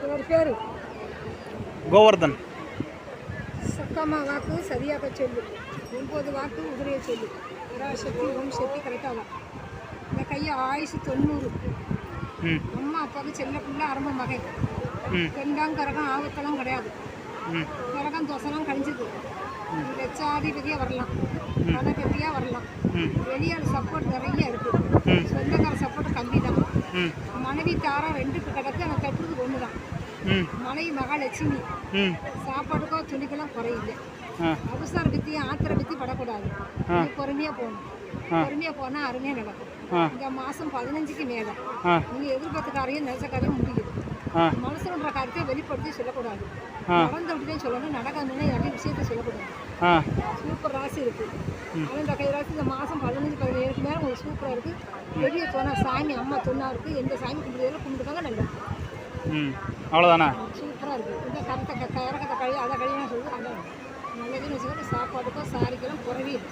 இவர் பேர் கோவர்தன். சக்கம்மா வாக்கு சரியாக சொல்லு, 9 வாக்கு உதிரையை சொல்லு, பராசக்தி ஓம் சக்தி கரெக்டாக தான். இந்த கையை ஆயுசு 90. அம்மா அப்பாவுக்கு செல்ல பிள்ளை அரம்ப மகன். ரெண்டாம் கரகம் ஆபத்தெல்லாம் கிடையாது. கரகம் தோசைலாம் கழிஞ்சுது. லட்சாதிபதியாக வரலாம், பணக்கத்தியாக வரலாம். வெளியால் சப்போர்ட் நிறைய இருக்குது. சொந்தக்கார சப்போர்ட் கம்மி தான். மனைவி தாரம் 2க்கு கிடக்கு, ஆனால் கட்டுறது 1 தான். மனைவி மகாலட்சுமி. சாப்பாட்டுக்கோ துணிக்கெல்லாம் குறையில்லை. அவசர பத்தி ஆத்திர பத்தி படக்கூடாது. பொறுமையாக போகணும். பொறுமையாக போனால் அருமையாக நடக்கும். இந்த மாதம் 15க்கு மேலே நீங்கள் எதிர்பார்த்த காரியம் நினைச்ச காரியம் முடியுது. மனசுன்ற காரியத்தை வெளிப்படுத்தி சொல்லக்கூடாது. நடந்தபடிதான் சொல்லணும். நடக்காதுன்னா நிறைய விஷயத்த சொல்லக்கூடாது. சூப்பர் ராசி இருக்குது. ஆனால் இந்த கை ராசி இந்த மாதம் 15-17க்கு மேலே உங்களுக்கு சூப்பராக இருக்குது. பெரிய தோணா சாமி அம்மா தொண்ணா இருக்குது. எந்த சாமி கும்பிடுறதுல நல்லது. அவ்வளோதானே? சூப்பராக இருக்குது. இந்த கரத்தை கரக்கத்தை கழி அதை கழிவுனா சொல்லுது. அதான் நல்லதுன்னு வச்சுக்கோங்க. சாப்பாட்டுக்கோ சாரிக்கெல்லாம் குறவே இல்லை.